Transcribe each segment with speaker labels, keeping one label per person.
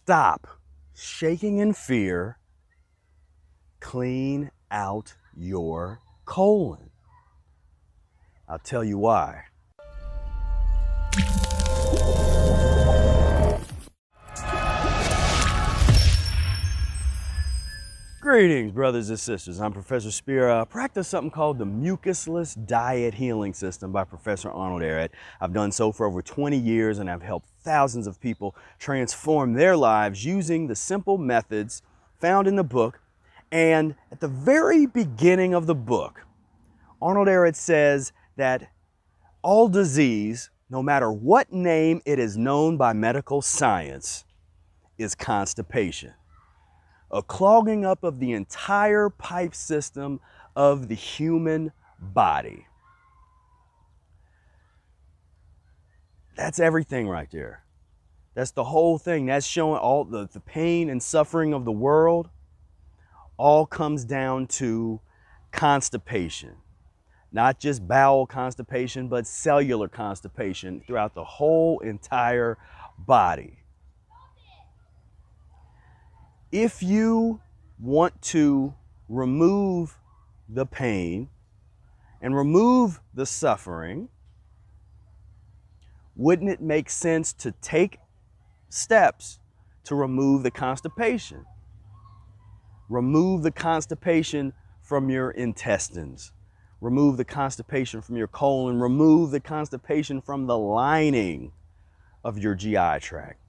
Speaker 1: Stop shaking in fear. Clean out your colon. I'll tell you why. Greetings, brothers and sisters. I'm Professor Spira. I practice something called the Mucusless Diet Healing System by Professor Arnold Ehret. I've done so for over 20 years, and I've helped thousands of people transform their lives using the simple methods found in the book. And at the very beginning of the book, Arnold Ehret says that all disease, no matter what name it is known by medical science, is constipation. A clogging up of the entire pipe system of the human body. That's everything right there. That's the whole thing. That's showing all the pain and suffering of the world. All comes down to constipation. Not just bowel constipation, but cellular constipation throughout the whole entire body. If you want to remove the pain and remove the suffering, wouldn't it make sense to take steps to remove the constipation? Remove the constipation from your intestines. Remove the constipation from your colon. Remove the constipation from the lining of your GI tract.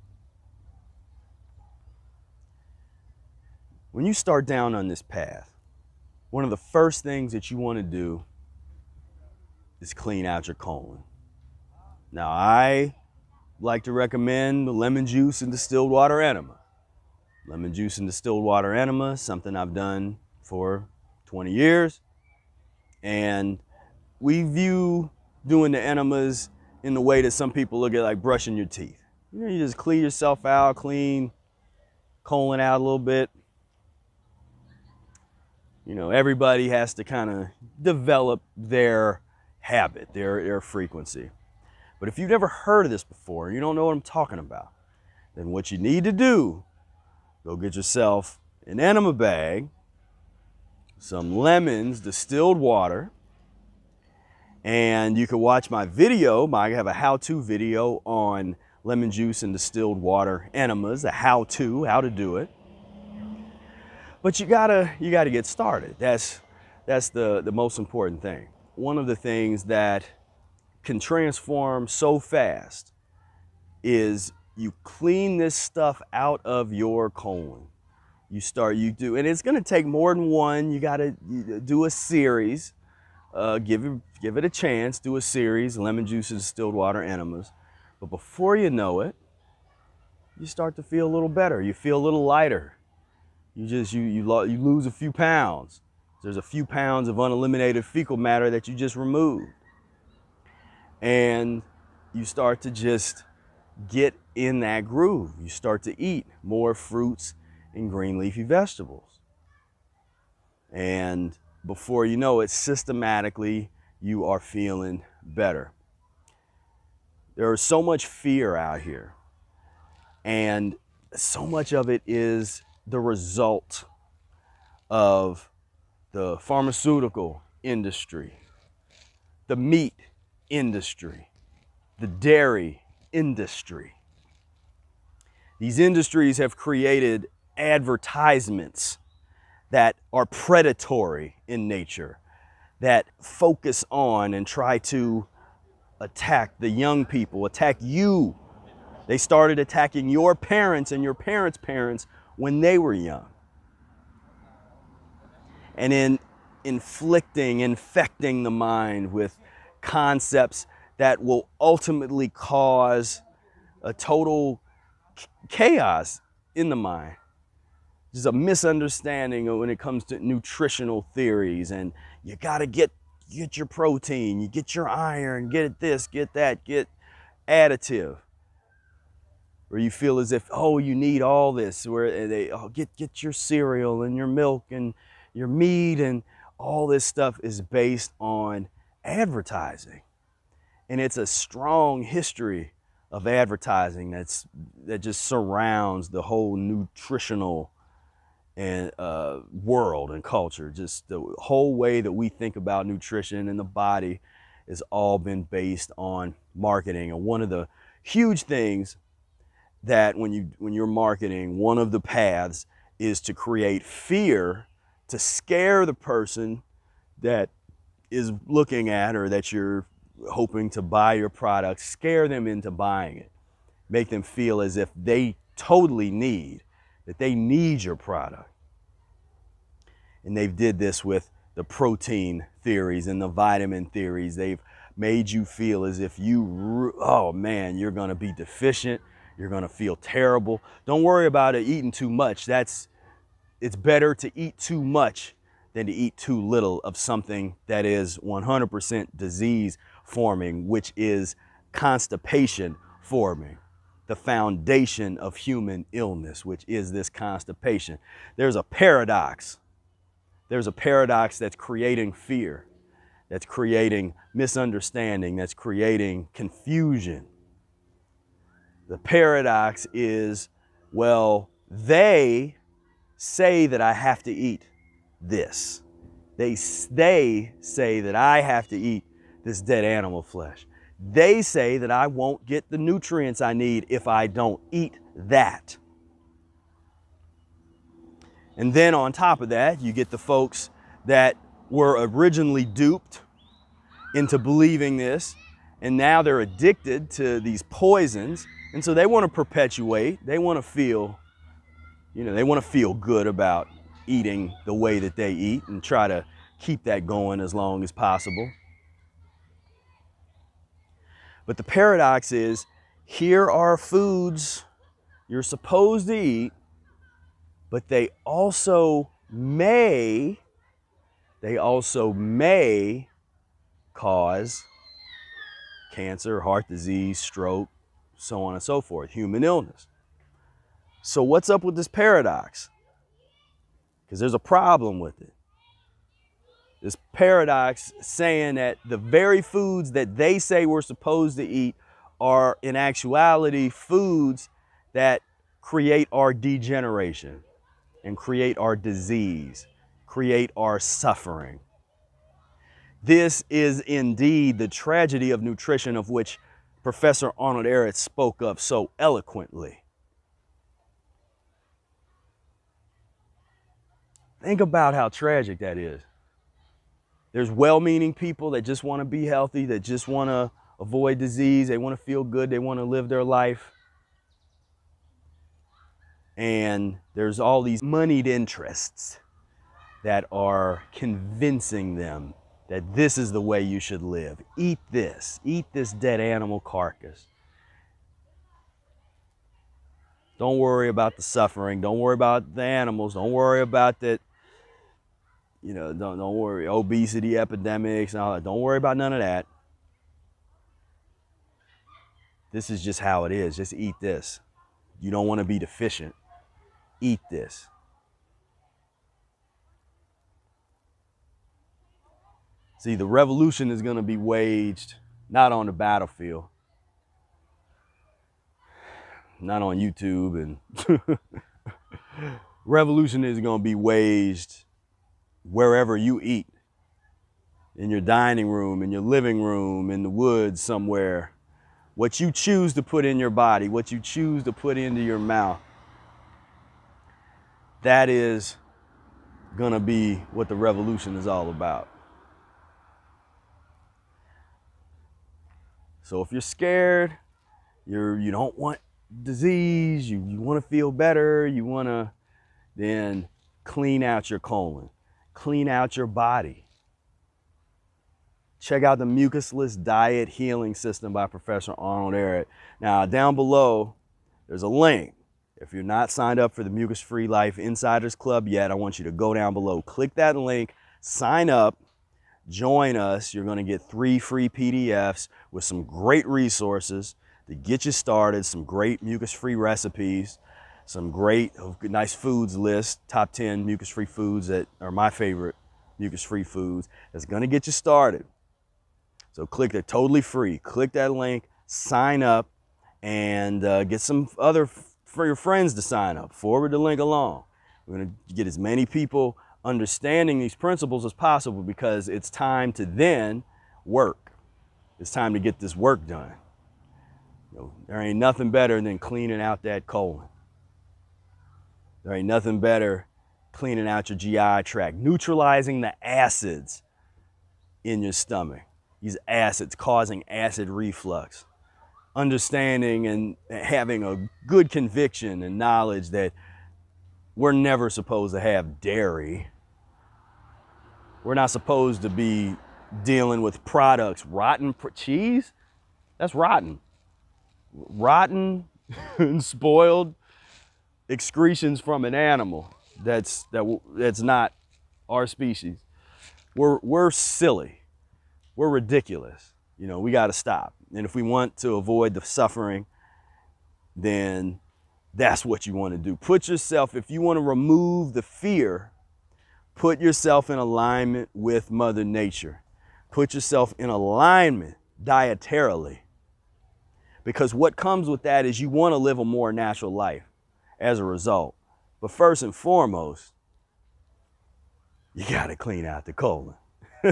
Speaker 1: When you start down on this path, one of the first things that you want to do is clean out your colon. Now, I like to recommend the lemon juice and distilled water enema. Lemon juice and distilled water enema is something I've done for 20 years. And we view doing the enemas in the way that some people look at like brushing your teeth. You know, you just clean yourself out, clean colon out a little bit. You know, everybody has to kind of develop their habit, their frequency. But if you've never heard of this before, you don't know what I'm talking about, then what you need to do, go get yourself an enema bag, some lemons, distilled water, and you can watch my video. I have a how-to video on lemon juice and distilled water enemas, a how to do it. But you gotta get started. That's the most important thing. One of the things that can transform so fast is you clean this stuff out of your colon. And it's gonna take more than one. You gotta do a series. Give it a chance. Do a series, lemon juice and distilled water enemas. But before you know it, you start to feel a little better. You feel a little lighter. You lose a few pounds. There's a few pounds of uneliminated fecal matter that you just removed. And you start to just get in that groove. You start to eat more fruits and green leafy vegetables. And before you know it, systematically, you are feeling better. There is so much fear out here. And so much of it is the result of the pharmaceutical industry, the meat industry, the dairy industry. These industries have created advertisements that are predatory in nature, that focus on and try to attack the young people, attack you. They started attacking your parents and your parents' parents when they were young. And in infecting the mind with concepts that will ultimately cause a total chaos in the mind. There's a misunderstanding when it comes to nutritional theories, and you gotta get your protein, you get your iron, get this, get that, get additive. Where you feel as if, oh, you need all this, where they get your cereal and your milk and your meat, and all this stuff is based on advertising. And it's a strong history of advertising that just surrounds the whole nutritional and world and culture. Just the whole way that we think about nutrition and the body has all been based on marketing. And one of the huge things that when you're marketing, one of the paths is to create fear, to scare the person that is looking at or that you're hoping to buy your product, scare them into buying it, make them feel as if they totally need your product. And they've did this with the protein theories and the vitamin theories. They've made you feel as if oh man, you're gonna be deficient, you're gonna feel terrible. Don't worry about it eating too much. It's better to eat too much than to eat too little of something that is 100% disease forming, which is constipation forming, the foundation of human illness, which is this constipation. There's a paradox. There's a paradox that's creating fear, that's creating misunderstanding, that's creating confusion. The paradox is, well, they say that I have to eat this. They say that I have to eat this dead animal flesh. They say that I won't get the nutrients I need if I don't eat that. And then on top of that, you get the folks that were originally duped into believing this, and now they're addicted to these poisons, and so they want to perpetuate, they want to feel, they want to feel good about eating the way that they eat and try to keep that going as long as possible. But the paradox is, here are foods you're supposed to eat, but they also may cause cancer, heart disease, stroke, so on and so forth, human illness. So what's up with this paradox? Because there's a problem with it. This paradox saying that the very foods that they say we're supposed to eat are in actuality foods that create our degeneration and create our disease, create our suffering. This is indeed the tragedy of nutrition, of which Professor Arnold Ehret spoke of so eloquently. Think about how tragic that is. There's well-meaning people that just want to be healthy, that just want to avoid disease, they want to feel good, they want to live their life. And there's all these moneyed interests that are convincing them that this is the way you should live. Eat this dead animal carcass. Don't worry about the suffering, don't worry about the animals, don't worry about that, don't worry, obesity epidemics and all that. Don't worry about none of that. This is just how it is. Just eat this. You don't want to be deficient. Eat this. See, the revolution is going to be waged not on the battlefield, not on YouTube, and revolution is going to be waged wherever you eat, in your dining room, in your living room, in the woods somewhere. What you choose to put in your body, what you choose to put into your mouth, that is going to be what the revolution is all about. So if you're scared, you don't want disease, you want to feel better, you want to then clean out your colon, clean out your body. Check out the Mucusless Diet Healing System by Professor Arnold Ehret. Now, down below, there's a link. If you're not signed up for the Mucus-free Life Insiders Club yet, I want you to go down below, click that link, sign up, join us. You're going to get 3 free PDFs with some great resources to get you started, some great mucus-free recipes, some great, nice foods list, top 10 mucus-free foods that are my favorite mucus-free foods. That's going to get you started. So click it, totally free. Click that link, sign up, and get some other for your friends to sign up. Forward the link along. We're going to get as many people understanding these principles as possible, because it's time to then work. It's time to get this work done. You know, there ain't nothing better than cleaning out that colon. There ain't nothing better cleaning out your GI tract, neutralizing the acids in your stomach. These acids causing acid reflux. Understanding and having a good conviction and knowledge that we're never supposed to have dairy. We're not supposed to be dealing with products. Rotten cheese? That's rotten. Rotten and spoiled excretions from an animal that's not our species. We're silly. We're ridiculous. You know, we got to stop. And if we want to avoid the suffering, then that's what you want to do. Put yourself, if you want to remove the fear, put yourself in alignment with Mother Nature. Put yourself in alignment dietarily. Because what comes with that is you want to live a more natural life as a result. But first and foremost, you got to clean out the colon.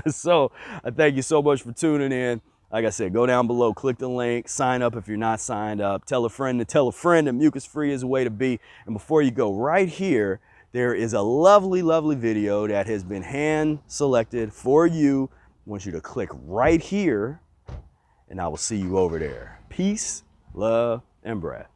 Speaker 1: So I thank you so much for tuning in. Like I said, go down below, click the link, sign up if you're not signed up. Tell a friend that mucus-free is a way to be. And before you go, right here, there is a lovely, lovely video that has been hand selected for you. I want you to click right here, and I will see you over there. Peace, love, and breath.